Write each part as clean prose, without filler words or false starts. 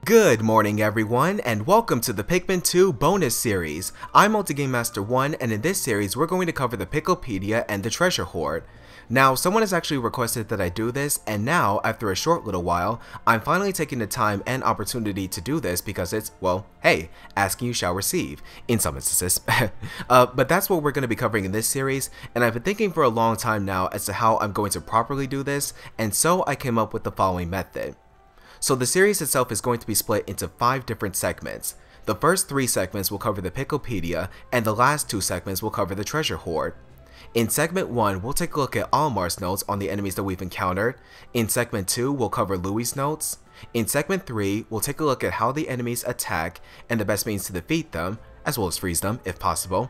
Good morning everyone, and welcome to the Pikmin 2 bonus series. I'm Multigame Master 1, and in this series we're going to cover the Piklopedia and the Treasure Hoard. Now, someone has actually requested that I do this, and now, after a short little while, I'm finally taking the time and opportunity to do this because it's, well, hey, asking you shall receive, in some instances. But that's what we're going to be covering in this series, and I've been thinking for a long time now as to how I'm going to properly do this, and so I came up with the following method. So the series itself is going to be split into 5 different segments. The first 3 segments will cover the Piklopedia, and the last 2 segments will cover the Treasure Hoard. In segment 1, we'll take a look at Olimar's notes on the enemies that we've encountered. In segment 2, we'll cover Louie's notes. In segment 3, we'll take a look at how the enemies attack and the best means to defeat them, as well as freeze them if possible.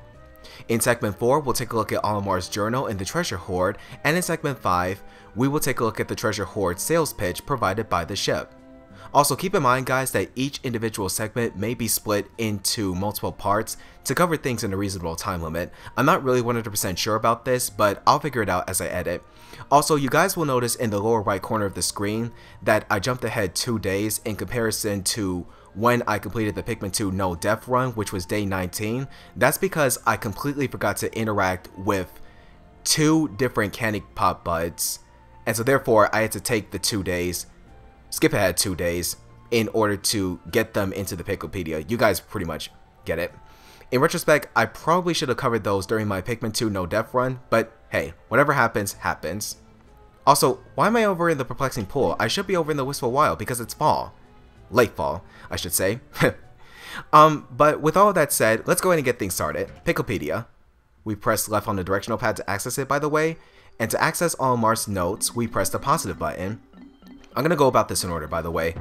In segment 4, we'll take a look at Olimar's journal and the Treasure Hoard, and in segment 5, we will take a look at the Treasure Hoard sales pitch provided by the ship. Also, keep in mind guys that each individual segment may be split into multiple parts to cover things in a reasonable time limit. I'm not really 100% sure about this, but I'll figure it out as I edit. Also, you guys will notice in the lower right corner of the screen that I jumped ahead 2 days in comparison to when I completed the Pikmin 2 No Death run, which was day 19. That's because I completely forgot to interact with 2 different candy pop buds, and so therefore I had to take the 2 days, skip ahead 2 days in order to get them into the Piklopedia. You guys pretty much get it. In retrospect, I probably should have covered those during my Pikmin 2 No Death run, but hey, whatever happens, happens. Also, why am I over in the Perplexing Pool? I should be over in the Wistful Wild because it's fall. Late fall, I should say. But with all of that said, let's go ahead and get things started. Piklopedia. We press left on the directional pad to access it, by the way, and to access Olimar's notes, we press the positive button. I'm going to go about this in order, by the way.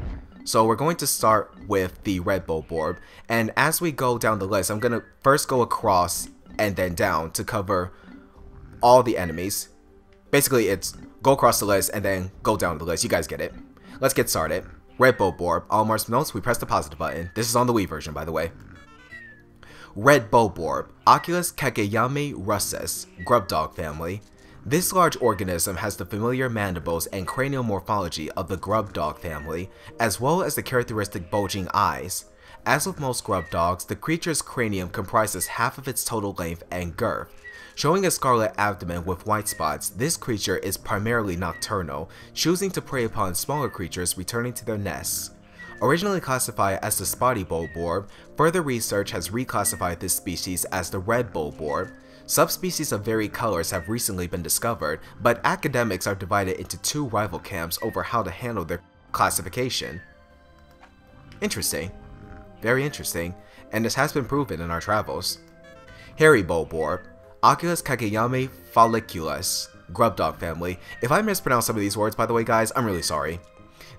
So we're going to start with the Red Bulb Orb, and as we go down the list, I'm going to first go across and then down to cover all the enemies. Basically, it's go across the list and then go down the list. You guys get it. Let's get started. Red Bulb Orb. Olimar's notes, we press the positive button. This is on the Wii version, by the way. Red Bulb Orb. Oculus Kageyami Russus. Grubdog family. This large organism has the familiar mandibles and cranial morphology of the grubdog family, as well as the characteristic bulging eyes. As with most grubdogs, the creature's cranium comprises half of its total length and girth. Showing a scarlet abdomen with white spots, this creature is primarily nocturnal, choosing to prey upon smaller creatures returning to their nests. Originally classified as the spotty Bulb Orb, further research has reclassified this species as the Red Bulb Orb. Subspecies of varied colors have recently been discovered, but academics are divided into 2 rival camps over how to handle their classification. Interesting. Very interesting, and this has been proven in our travels. Hairy Bulb Orb. Oculus Kageyami Folliculus. Grubdog family. If I mispronounce some of these words, by the way guys, I'm really sorry.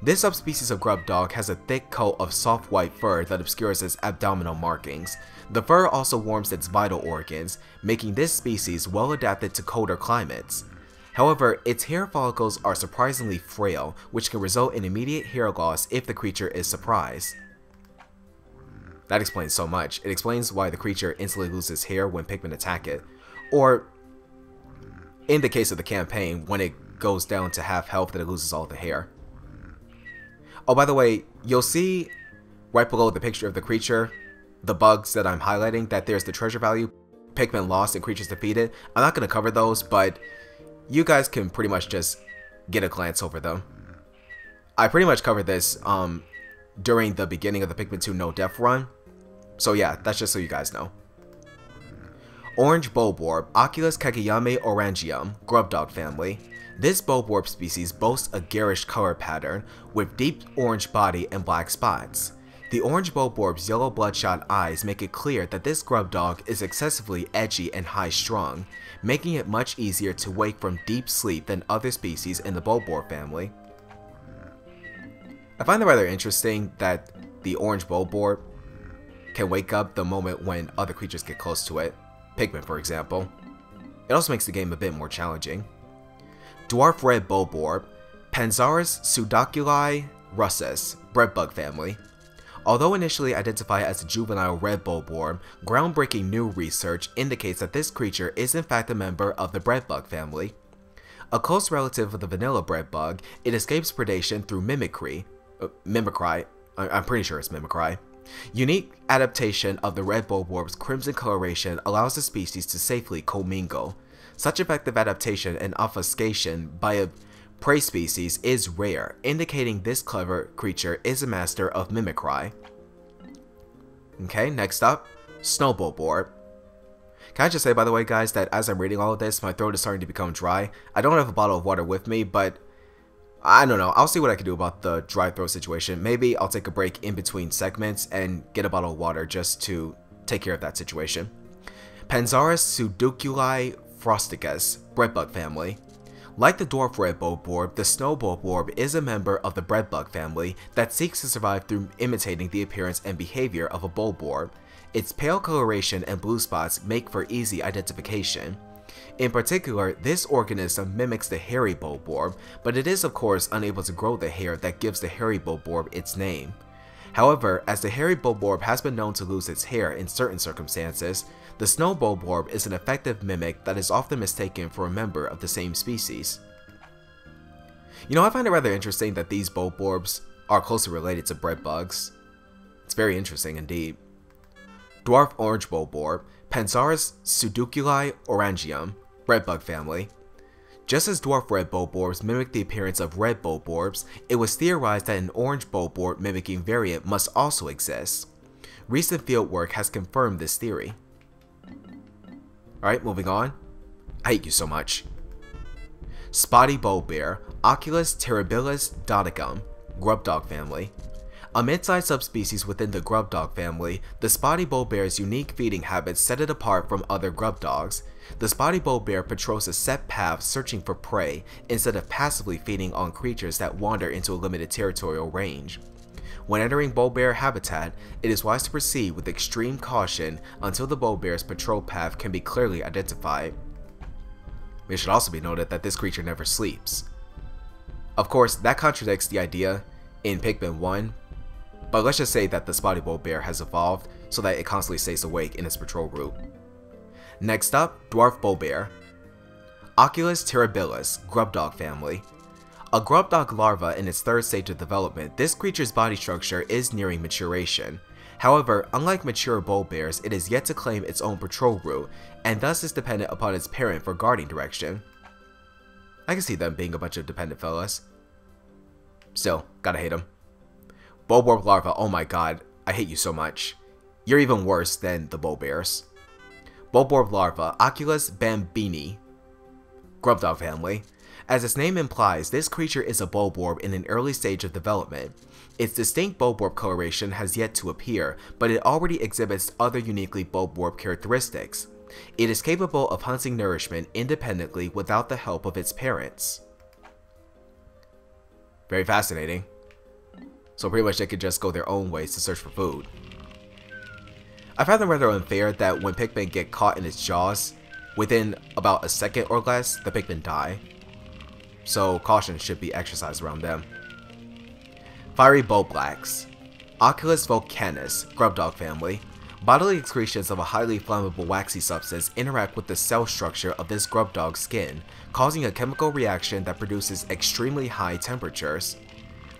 This subspecies of grubdog has a thick coat of soft white fur that obscures its abdominal markings. The fur also warms its vital organs, making this species well adapted to colder climates. However, its hair follicles are surprisingly frail, which can result in immediate hair loss if the creature is surprised. That explains so much. It explains why the creature instantly loses hair when Pikmin attack it. Or, in the case of the campaign, when it goes down to half health and it loses all the hair. Oh, by the way, you'll see right below the picture of the creature, the bugs that I'm highlighting, that there's the treasure value, Pikmin lost and creatures defeated. I'm not going to cover those, but you guys can pretty much just get a glance over them. I pretty much covered this during the beginning of the Pikmin 2 No Death run. So yeah, that's just so you guys know. Orange Bulb Orb. Oculus Kageyami Orangium. Grubdog family. This Bulb Orb species boasts a garish color pattern with deep orange body and black spots. The orange Bulb Orb's yellow bloodshot eyes make it clear that this grubdog is excessively edgy and high-strung, making it much easier to wake from deep sleep than other species in the Bulb Orb family. I find it rather interesting that the orange Bulb Orb can wake up the moment when other creatures get close to it, Pikmin for example. It also makes the game a bit more challenging. Dwarf Red Bulb Orb. Panzarus Pseudoculi Russus. Breadbug family. Although initially identified as a juvenile Red Bulb Orb, groundbreaking new research indicates that this creature is in fact a member of the Breadbug family. A close relative of the vanilla breadbug, it escapes predation through mimicry. I'm pretty sure it's mimicry. Unique adaptation of the red bulb orb's crimson coloration allows the species to safely commingle. Such effective adaptation and obfuscation by a prey species is rare, indicating this clever creature is a master of mimicry. Okay, next up, Snow Bulb Orb. Can I just say, by the way, guys, that as I'm reading all of this, my throat is starting to become dry. I don't have a bottle of water with me, but I don't know. I'll see what I can do about the dry throat situation. Maybe I'll take a break in between segments and get a bottle of water just to take care of that situation. Panzarus pseudoculi frosticus, breadbug family. Like the Dwarf Red Bulb Orb, the Snow Bulb Orb is a member of the breadbug family that seeks to survive through imitating the appearance and behavior of a bulb orb. Its pale coloration and blue spots make for easy identification. In particular, this organism mimics the hairy bulb orb, but it is of course unable to grow the hair that gives the hairy bulb orb its name. However, as the hairy bulb orb has been known to lose its hair in certain circumstances, the Snow Bulb Orb is an effective mimic that is often mistaken for a member of the same species. You know, I find it rather interesting that these bulb orbs are closely related to bread bugs. It's very interesting indeed. Dwarf Orange Bulb Orb, Panzarus pseudoculi orangeum, breadbug family. Just as Dwarf Red Bulb Orbs mimic the appearance of red bulb orbs, it was theorized that an orange bulb orb mimicking variant must also exist. Recent fieldwork has confirmed this theory. Alright, moving on. I hate you so much. Spotty Bulbear, Oculus terribilis doticum, grubdog family. A mid-sized subspecies within the grubdog family, the spotty bulbear's unique feeding habits set it apart from other grubdogs. The spotty bulbear patrols a set path searching for prey, instead of passively feeding on creatures that wander into a limited territorial range. When entering bulbear habitat, it is wise to proceed with extreme caution until the bulbear's patrol path can be clearly identified. It should also be noted that this creature never sleeps. Of course, that contradicts the idea in Pikmin 1, but let's just say that the spotty bulbear has evolved so that it constantly stays awake in its patrol route. Next up, Dwarf Bulbear. Oculus terribilis, grubdog family. A grubdog larva in its third stage of development, this creature's body structure is nearing maturation. However, unlike mature bulbears, it is yet to claim its own patrol route, and thus is dependent upon its parent for guarding direction. I can see them being a bunch of dependent fellas. Still, gotta hate them. Bulb Orb larva, oh my god, I hate you so much. You're even worse than the bulbears. Bulb Orb larva, Oculus bambini, grubdog family. As its name implies, this creature is a bulb orb in an early stage of development. Its distinct bulb orb coloration has yet to appear, but it already exhibits other uniquely bulb orb characteristics. It is capable of hunting nourishment independently without the help of its parents. Very fascinating. So pretty much they could just go their own ways to search for food. I find it rather unfair that when Pikmin get caught in its jaws, within about a second or less, the Pikmin die. So caution should be exercised around them. Firey Bullhog, Oculus volcanus, grubdog family. Bodily excretions of a highly flammable waxy substance interact with the cell structure of this grubdog's skin, causing a chemical reaction that produces extremely high temperatures.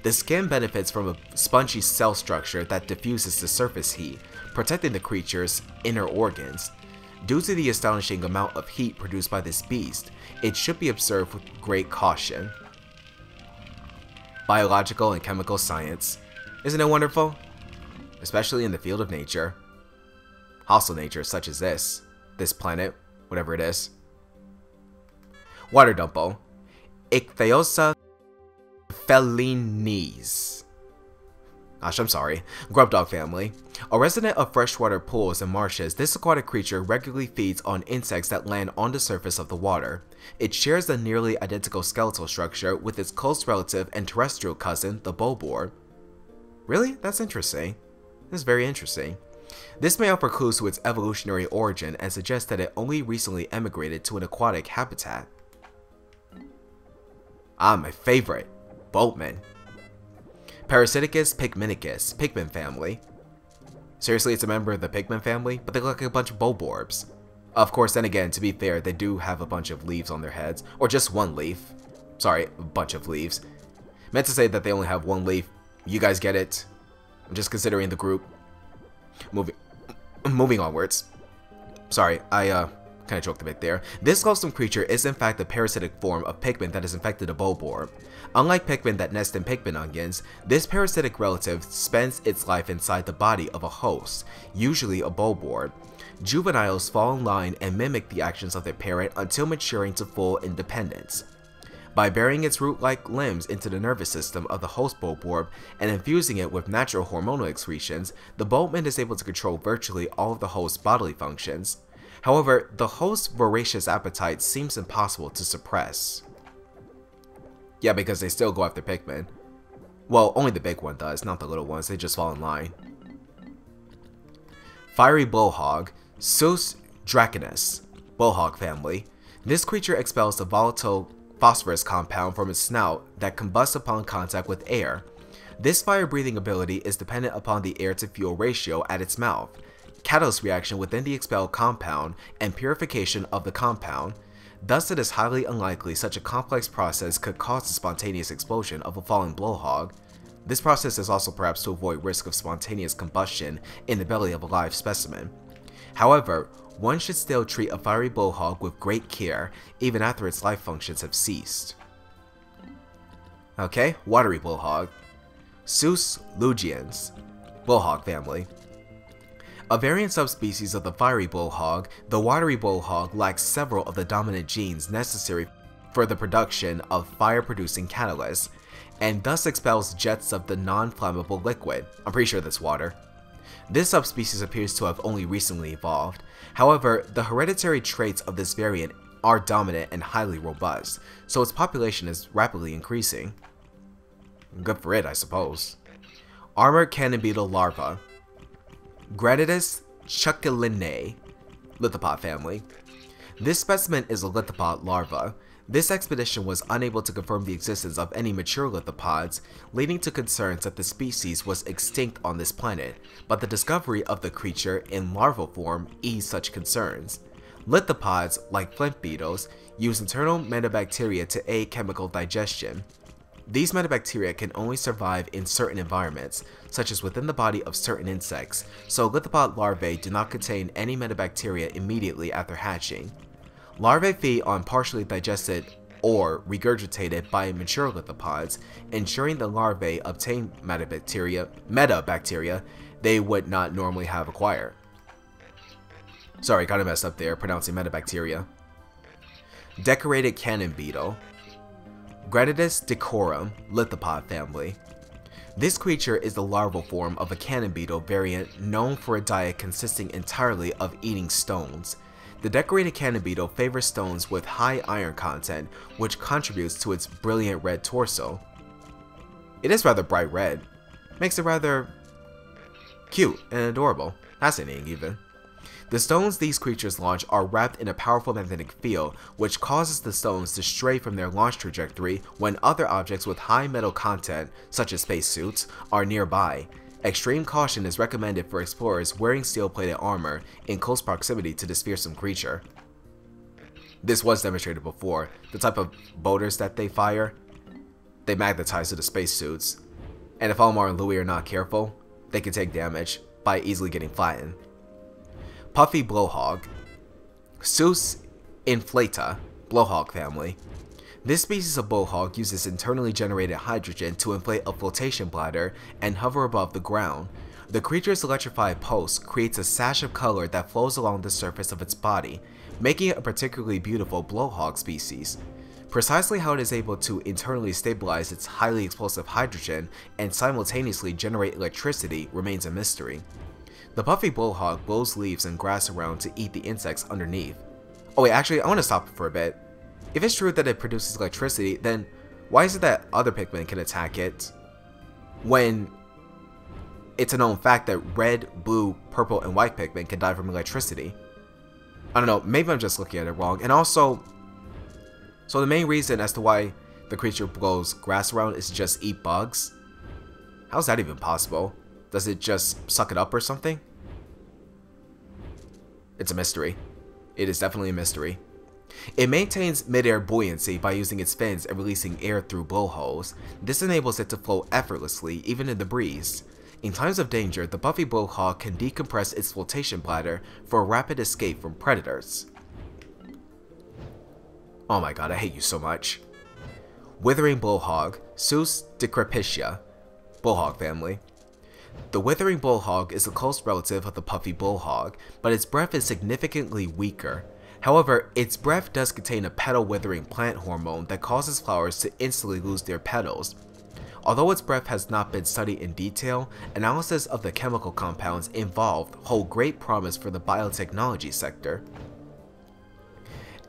The skin benefits from a spongy cell structure that diffuses the surface heat, protecting the creature's inner organs. Due to the astonishing amount of heat produced by this beast, it should be observed with great caution. Biological and chemical science. Isn't it wonderful? Especially in the field of nature. Hostile nature such as this planet, whatever it is. Water Dumpo. Ichthyosa felinis. Gosh, I'm sorry. Grubdog family. A resident of freshwater pools and marshes, this aquatic creature regularly feeds on insects that land on the surface of the water. It shares a nearly identical skeletal structure with its close relative and terrestrial cousin, the bulb orb. Really? That's interesting. That's very interesting. This may offer clues to its evolutionary origin and suggest that it only recently emigrated to an aquatic habitat. Ah, my favorite. Bulbman. Parasiticus pigmenicus, Pikmin family. Seriously, it's a member of the Pikmin family, but they look like a bunch of bulb orbs. Of course, then again, to be fair, they do have a bunch of leaves on their heads, or just one leaf. Sorry, a bunch of leaves. Meant to say that they only have one leaf. You guys get it? I'm just considering the group. Moving onwards. Sorry, I kind of choked a bit there. This loathsome creature is in fact a parasitic form of Pikmin that has infected a Bulb Orb. Unlike Pikmin that nest in Pikmin onions, this parasitic relative spends its life inside the body of a host, usually a Bulb Orb. Juveniles fall in line and mimic the actions of their parent until maturing to full independence. By burying its root-like limbs into the nervous system of the host Bulb Orb and infusing it with natural hormonal excretions, the Bulbman is able to control virtually all of the host's bodily functions. However, the host's voracious appetite seems impossible to suppress. Yeah, because they still go after Pikmin. Well, only the big one does, not the little ones, they just fall in line. Firey Bullhog, Sus Draconus, Bullhog family. This creature expels a volatile phosphorus compound from its snout that combusts upon contact with air. This fire-breathing ability is dependent upon the air-to-fuel ratio at its mouth, catalyst reaction within the expelled compound, and purification of the compound. Thus, it is highly unlikely such a complex process could cause the spontaneous explosion of a fallen Blow Hog. This process is also perhaps to avoid risk of spontaneous combustion in the belly of a live specimen. However, one should still treat a Firey Bullhog with great care, even after its life functions have ceased. Okay, Watery Bullhog. Sus Lugians, Bullhog family. A variant subspecies of the Firey Bullhog, the Watery Bullhog lacks several of the dominant genes necessary for the production of fire-producing catalysts, and thus expels jets of the non-flammable liquid. I'm pretty sure that's water. This subspecies appears to have only recently evolved. However, the hereditary traits of this variant are dominant and highly robust, so its population is rapidly increasing. Good for it, I suppose. Armored Cannon Beetle larva. Gradidus chuckalinae, Lithopod family. This specimen is a lithopod larva. This expedition was unable to confirm the existence of any mature lithopods, leading to concerns that the species was extinct on this planet, but the discovery of the creature in larval form eased such concerns. Lithopods, like flint beetles, use internal metabacteria to aid chemical digestion. These metabacteria can only survive in certain environments, such as within the body of certain insects, so lithopod larvae do not contain any metabacteria immediately after hatching. Larvae feed on partially digested or regurgitated by mature lithopods, ensuring the larvae obtain metabacteria they would not normally have acquired. Sorry, kinda messed up there pronouncing metabacteria. Decorated Cannon Beetle. Gradidus decorum, Lithopod family. This creature is the larval form of a cannon beetle variant known for a diet consisting entirely of eating stones. The decorated cannon beetle favors stones with high iron content, which contributes to its brilliant red torso. It is rather bright red. Makes it rather cute and adorable. Fascinating even. The stones these creatures launch are wrapped in a powerful magnetic field, which causes the stones to stray from their launch trajectory when other objects with high metal content, such as spacesuits, are nearby. Extreme caution is recommended for explorers wearing steel-plated armor in close proximity to this fearsome creature. This was demonstrated before. The type of bolters that they fire, they magnetize to the spacesuits, and if Olimar and Louie are not careful, they can take damage by easily getting flattened. Puffy Blow Hog. Sus inflata, Blow Hog family. This species of Blow Hog uses internally generated hydrogen to inflate a flotation bladder and hover above the ground. The creature's electrified pulse creates a sash of color that flows along the surface of its body, making it a particularly beautiful Blow Hog species. Precisely how it is able to internally stabilize its highly explosive hydrogen and simultaneously generate electricity remains a mystery. The Puffy Bullhog blows leaves and grass around to eat the insects underneath. Oh wait, actually I want to stop for a bit. If it's true that it produces electricity, then why is it that other Pikmin can attack it when it's a known fact that red, blue, purple, and white Pikmin can die from electricity? I don't know, maybe I'm just looking at it wrong. And also, so the main reason as to why the creature blows grass around is to just eat bugs? How's that even possible? Does it just suck it up or something? It's a mystery. It is definitely a mystery. It maintains mid-air buoyancy by using its fins and releasing air through blowholes. This enables it to float effortlessly even in the breeze. In times of danger, the Buffy Bullhog can decompress its flotation bladder for a rapid escape from predators. Oh my god, I hate you so much. Withering Bull Hog, Sus decrepitia, Bullhog family. The Withering Bull Hog is a close relative of the Puffy Bullhog, but its breath is significantly weaker. However, its breath does contain a petal withering plant hormone that causes flowers to instantly lose their petals. Although its breath has not been studied in detail, analysis of the chemical compounds involved hold great promise for the biotechnology sector.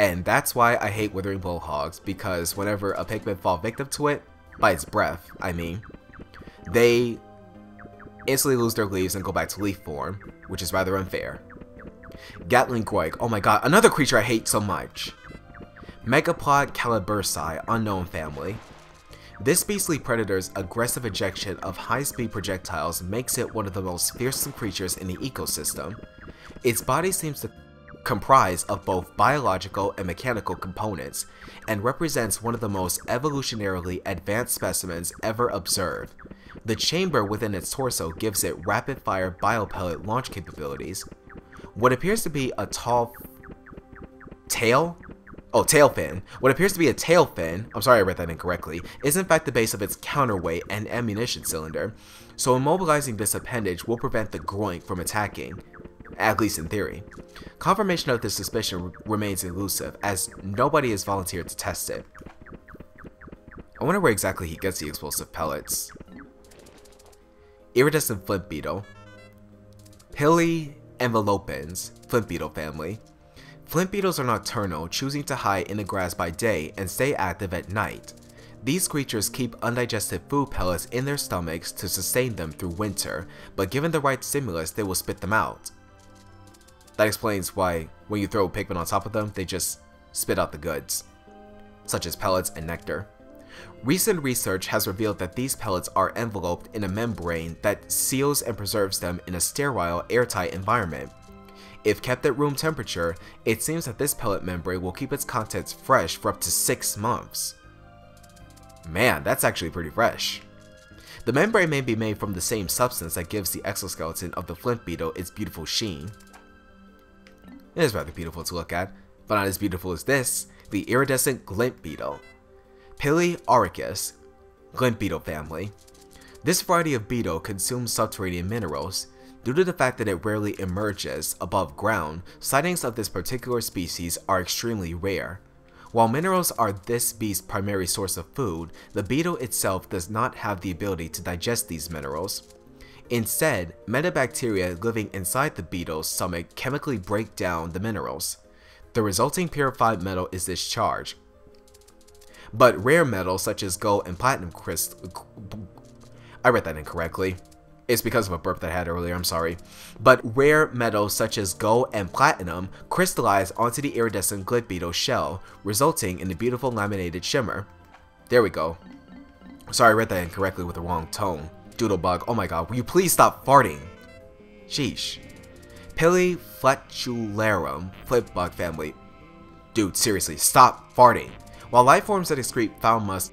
And that's why I hate Withering Bullhogs, because whenever a Pikmin fall victim to it, by its breath, I mean, they instantly lose their leaves and go back to leaf form, which is rather unfair. Gatling Groig, oh my god, another creature I hate so much. Mechapod calibursi, unknown family. This beastly predator's aggressive ejection of high-speed projectiles makes it one of the most fearsome creatures in the ecosystem. Its body seems to comprise of both biological and mechanical components, and represents one of the most evolutionarily advanced specimens ever observed. The chamber within its torso gives it rapid-fire biopellet launch capabilities. What appears to be a tail fin. What appears to be a tail fin, I'm sorry I read that incorrectly, is in fact the base of its counterweight and ammunition cylinder, so immobilizing this appendage will prevent the groin from attacking, at least in theory. Confirmation of this suspicion remains elusive, as nobody has volunteered to test it. I wonder where exactly he gets the explosive pellets. Iridescent Flint Beetle. Pili envelopens, Flint Beetle family. Flint beetles are nocturnal, choosing to hide in the grass by day and stay active at night. These creatures keep undigested food pellets in their stomachs to sustain them through winter, but given the right stimulus, they will spit them out. That explains why when you throw Pikmin on top of them, they just spit out the goods, such as pellets and nectar. Recent research has revealed that these pellets are enveloped in a membrane that seals and preserves them in a sterile, airtight environment. If kept at room temperature, it seems that this pellet membrane will keep its contents fresh for up to 6 months. Man, that's actually pretty fresh. The membrane may be made from the same substance that gives the exoskeleton of the Flint Beetle its beautiful sheen. It is rather beautiful to look at, but not as beautiful as this, the Iridescent Glint Beetle. Pikmin Ekeus, Glint Beetle family. This variety of beetle consumes subterranean minerals. Due to the fact that it rarely emerges above ground, sightings of this particular species are extremely rare. While minerals are this beast's primary source of food, the beetle itself does not have the ability to digest these minerals. Instead, metabacteria living inside the beetle's stomach chemically break down the minerals. The resulting purified metal is discharged. But rare metals such as gold and platinum I read that incorrectly. It's because of a burp that I had earlier, I'm sorry. But rare metals such as gold and platinum crystallize onto the iridescent Glint Beetle shell, resulting in a beautiful laminated shimmer. There we go. Sorry, I read that incorrectly with the wrong tone. Doodlebug, oh my god, will you please stop farting? Sheesh. Pileifletularum, Flint Bug family. Dude, seriously, stop farting. While life forms that excrete foul musk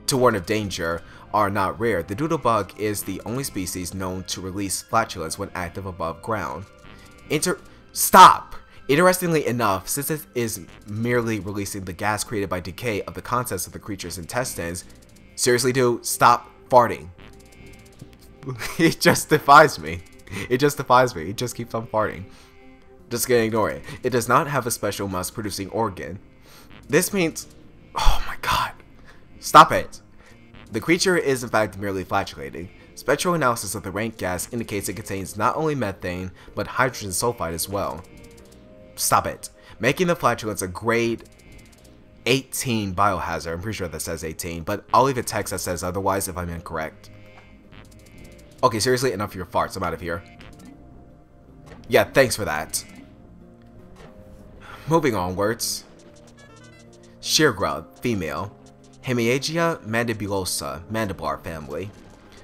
to warn of danger are not rare, the Doodlebug is the only species known to release flatulence when active above ground. Stop! Interestingly enough, since it is merely releasing the gas created by decay of the contents of the creature's intestines, seriously dude, stop farting. It just defies me. It just defies me. It just keeps on farting. Just gonna ignore it. It does not have a special musk producing organ. This means... oh my god. Stop it. The creature is in fact merely flatulating. Spectral analysis of the rank gas indicates it contains not only methane, but hydrogen sulfide as well. Stop it. Making the flatulence a grade 18 biohazard. I'm pretty sure that says 18, but I'll leave a text that says otherwise if I'm incorrect. Okay, seriously, enough of your farts. I'm out of here. Yeah, thanks for that. Moving onwards. Shear grub, female. Hemiagia mandibulosa, mandible family.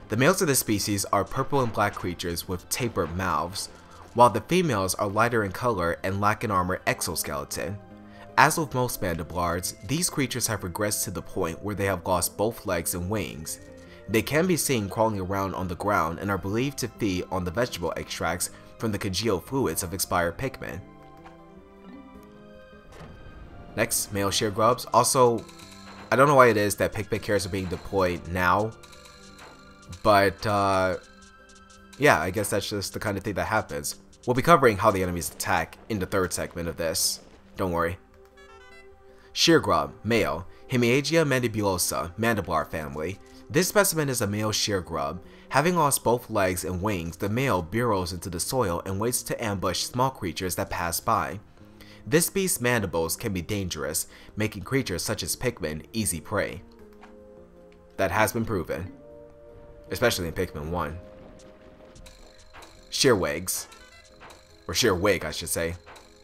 The males of this species are purple and black creatures with tapered mouths, while the females are lighter in color and lack an armored exoskeleton. As with most mandibulards, these creatures have regressed to the point where they have lost both legs and wings. They can be seen crawling around on the ground and are believed to feed on the vegetable extracts from the congealed fluids of expired Pikmin. Next, male shear grubs. Also, I don't know why it is that Pikmin carriers are being deployed now, but yeah, I guess that's just the kind of thing that happens. We'll be covering how the enemies attack in the third segment of this. Don't worry. Shear grub, male, Hemiagia mandibulosa, mandible family. This specimen is a male shear grub. Having lost both legs and wings, the male burrows into the soil and waits to ambush small creatures that pass by. This beast's mandibles can be dangerous, making creatures such as Pikmin easy prey. That has been proven, especially in Pikmin 1. Shear wigs, or shear wig I should say,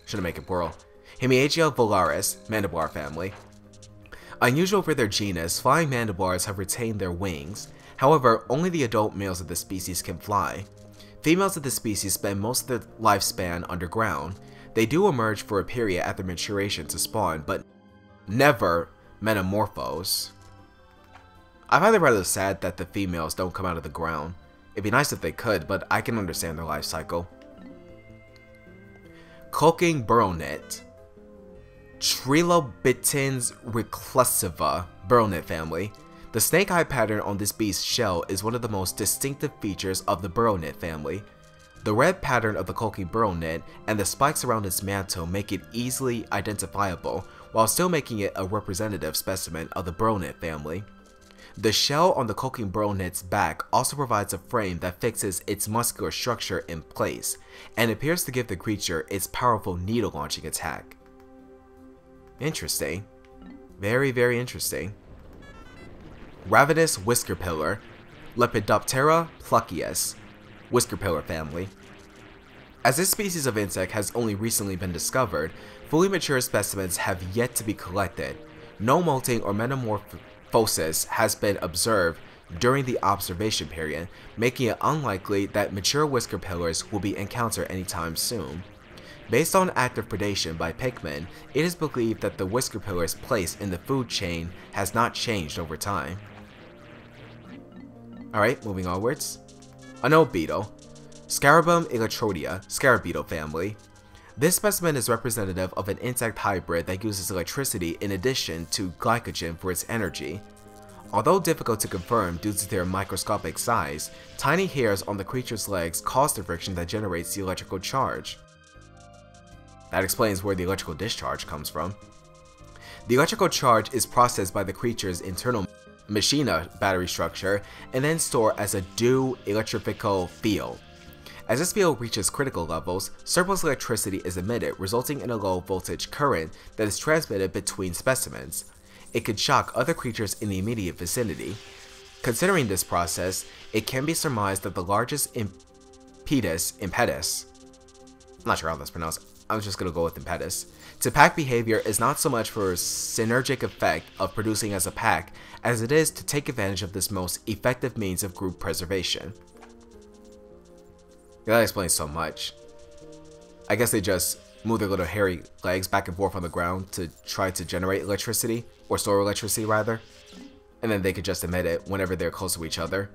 shouldn't make it plural. Hemiagia Polaris, mandible family. Unusual for their genus, flying mandiblars have retained their wings. However, only the adult males of the species can fly. Females of the species spend most of their lifespan underground. They do emerge for a period after maturation to spawn, but never metamorphose. I find it rather sad that the females don't come out of the ground. It'd be nice if they could, but I can understand their life cycle. Cloaking burrownet. Trilobitins reclusiva burrownet family. The snake eye pattern on this beast's shell is one of the most distinctive features of the burrownet family. The red pattern of the cloaking burrownet and the spikes around its mantle make it easily identifiable, while still making it a representative specimen of the burrownet family. The shell on the cloaking burrownet's back also provides a frame that fixes its muscular structure in place, and appears to give the creature its powerful needle-launching attack. Interesting. Very, very interesting. Ravenous Whisker Pillar, Lepidoptera pluckeus, Whisker Pillar family. As this species of insect has only recently been discovered, fully mature specimens have yet to be collected. No molting or metamorphosis has been observed during the observation period, making it unlikely that mature Whisker Pillars will be encountered anytime soon. Based on active predation by Pikmin, it is believed that the Whisker Pillar's place in the food chain has not changed over time. Alright, moving onwards. Unknown beetle. Scarabum electrodia, scarab beetle family. This specimen is representative of an insect hybrid that uses electricity in addition to glycogen for its energy. Although difficult to confirm due to their microscopic size, tiny hairs on the creature's legs cause the friction that generates the electrical charge. That explains where the electrical discharge comes from. The electrical charge is processed by the creature's internal machina battery structure and then stored as a electrical field. As this field reaches critical levels, surplus electricity is emitted, resulting in a low voltage current that is transmitted between specimens. It could shock other creatures in the immediate vicinity. Considering this process, it can be surmised that the largest impetus, I'm not sure how that's pronounced, I'm just gonna go with impetus, to pack behavior is not so much for a synergic effect of producing as a pack, as it is to take advantage of this most effective means of group preservation. Yeah, that explains so much. I guess they just move their little hairy legs back and forth on the ground to try to generate electricity, or store electricity rather, and then they could just emit it whenever they're close to each other.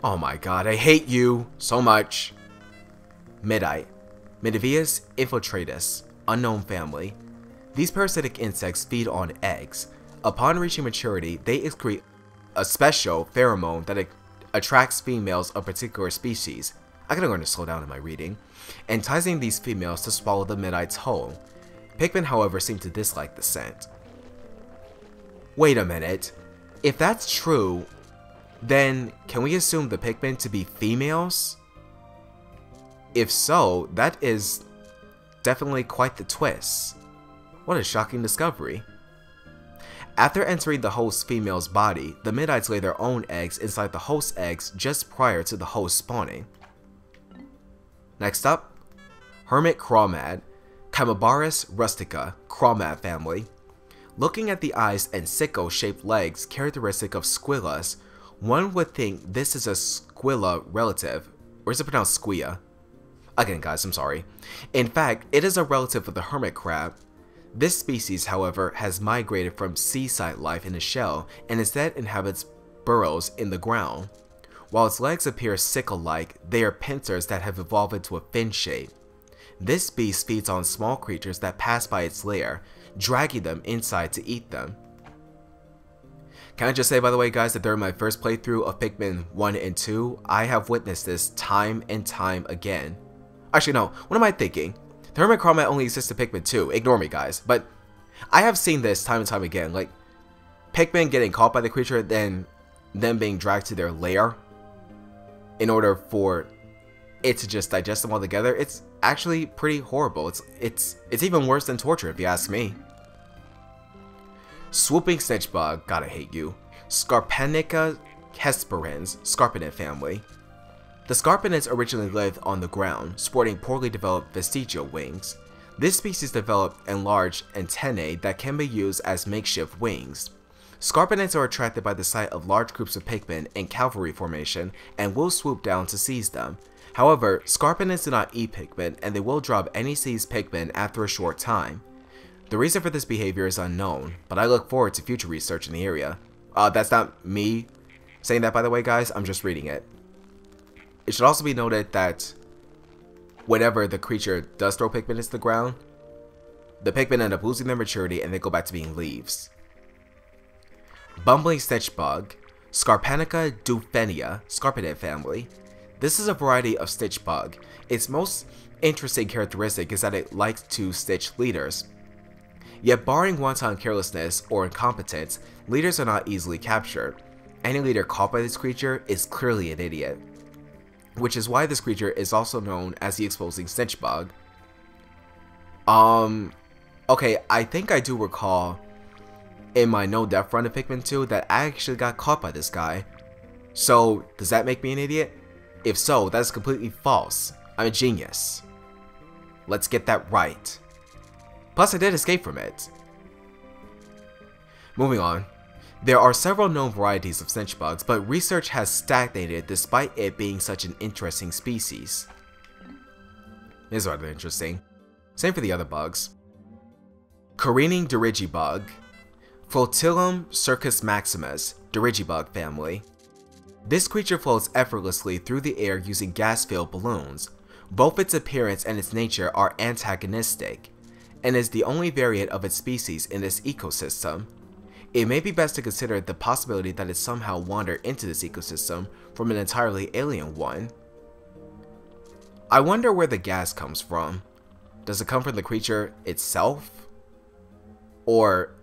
Oh my god, I hate you so much. Midite. Midivius infiltratus, unknown family. These parasitic insects feed on eggs. Upon reaching maturity, they excrete a special pheromone that attracts females of particular species. I gotta learn to slow down in my reading, enticing these females to swallow the Midite's whole. Pikmin, however, seem to dislike the scent. Wait a minute. If that's true, then can we assume the Pikmin to be females? If so, that is definitely quite the twist. What a shocking discovery. After entering the host female's body, the Midites lay their own eggs inside the host's eggs just prior to the host spawning. Next up, Hermit Crawmad, Chamabaris rustica, Crawmad family. Looking at the eyes and sickle-shaped legs characteristic of squillas, one would think this is a squilla relative, or is it pronounced squia? Again guys, I'm sorry. In fact, it is a relative of the hermit crab. This species, however, has migrated from seaside life in a shell and instead inhabits burrows in the ground. While its legs appear sickle-like, they are pincers that have evolved into a fin shape. This beast feeds on small creatures that pass by its lair, dragging them inside to eat them. Can I just say, by the way, guys, that during my first playthrough of Pikmin 1 and 2, I have witnessed this time and time again. Actually, no, what am I thinking? The Hermit Crowmat only exists in Pikmin 2, ignore me, guys, but I have seen this time and time again, like, Pikmin getting caught by the creature, then them being dragged to their lair in order for it to just digest them all together. It's actually pretty horrible. It's even worse than torture, if you ask me. Swooping Stitch Bug, gotta hate you. Scarpanica hesperans, Scarpinid family. The Scarpinids originally lived on the ground, sporting poorly developed vestigial wings. This species developed enlarged antennae that can be used as makeshift wings. Scarpinids are attracted by the sight of large groups of Pikmin in cavalry formation and will swoop down to seize them. However, Scarpinids do not eat Pikmin, and they will drop any seized Pikmin after a short time. The reason for this behavior is unknown, but I look forward to future research in the area. That's not me saying that, by the way, guys, I'm just reading it. It should also be noted that whenever the creature does throw Pikmin into the ground, the Pikmin end up losing their maturity and they go back to being leaves. Bumbling Stitch Bug, Scarpanica dufenia, Scarpinid family. This is a variety of stitch bug. Its most interesting characteristic is that it likes to stitch leaders. Yet barring wanton carelessness or incompetence, leaders are not easily captured. Any leader caught by this creature is clearly an idiot, which is why this creature is also known as the Exposing Stitch Bug. Okay, I think I do recall in my no death run of Pikmin 2 that I actually got caught by this guy. So, does that make me an idiot? If so, that is completely false. I'm a genius. Let's get that right. Plus, I did escape from it. Moving on. There are several known varieties of stitch bugs, but research has stagnated despite it being such an interesting species. It is rather interesting. Same for the other bugs. Careening Dorsi Bug, Flotillum Circus Maximus, Dorsi Bug family. This creature floats effortlessly through the air using gas-filled balloons. Both its appearance and its nature are antagonistic, and is the only variant of its species in this ecosystem. It may be best to consider the possibility that it somehow wandered into this ecosystem from an entirely alien one. I wonder where the gas comes from. Does it come from the creature itself? Or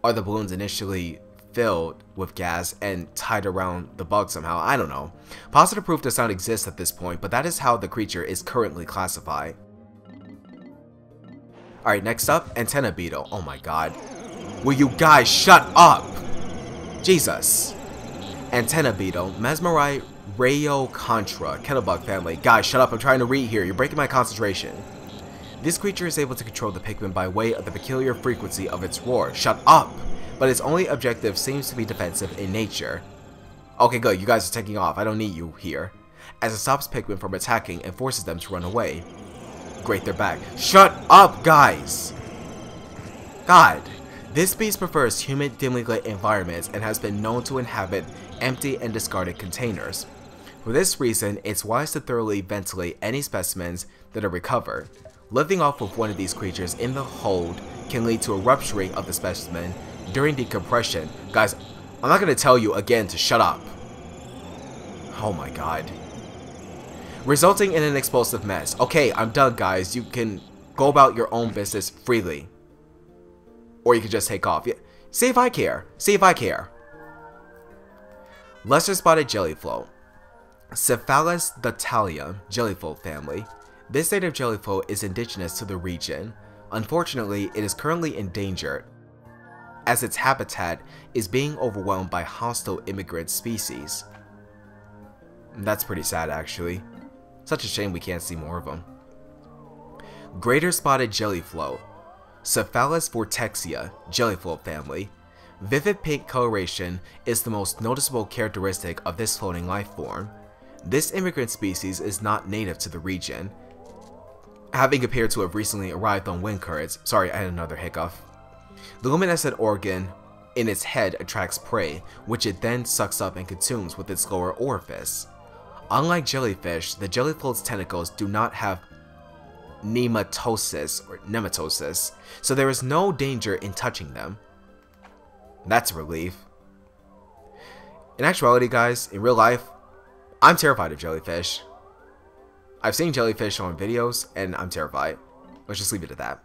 are the balloons initially filled with gas and tied around the bug somehow? I don't know. Positive proof does not exist at this point, but that is how the creature is currently classified. Alright, next up, Antenna Beetle. Oh my god. Will you guys shut up? Jesus. Antenna Beetle, Mesmerite Rayo Contra, Kettlebug family. Guys, shut up, I'm trying to read here. You're breaking my concentration. This creature is able to control the Pikmin by way of the peculiar frequency of its roar. Shut up! But its only objective seems to be defensive in nature. Okay, good, you guys are taking off. I don't need you here. As it stops Pikmin from attacking and forces them to run away. Great, they're back. Shut up, guys! God. This beast prefers humid, dimly lit environments and has been known to inhabit empty and discarded containers. For this reason, it's wise to thoroughly ventilate any specimens that are recovered. Living off with one of these creatures in the hold can lead to a rupturing of the specimen during decompression. Guys, I'm not going to tell you again to shut up. Oh my god. Resulting in an explosive mess. Okay, I'm done, guys. You can go about your own business freely. Or you can just take off. Yeah. See if I care. See if I care. Lesser Spotted Jellyfloat. Cephalus dactylium jellyfloat family. This native jellyfloat is indigenous to the region. Unfortunately, it is currently endangered, as its habitat is being overwhelmed by hostile immigrant species. That's pretty sad, actually. Such a shame we can't see more of them. Greater Spotted Jellyfloat. Cephalus vortexia, jellyfloat family. Vivid pink coloration is the most noticeable characteristic of this floating life form. This immigrant species is not native to the region. having appeared to have recently arrived on wind currents. Sorry, I had another hiccup. The luminescent organ in its head attracts prey, which it then sucks up and consumes with its lower orifice. Unlike jellyfish, the jellyfloat's tentacles do not have nematosis, so there is no danger in touching them. That's a relief. In actuality, guys, in real life, I'm terrified of jellyfish. I've seen jellyfish on videos, and I'm terrified. Let's just leave it at that.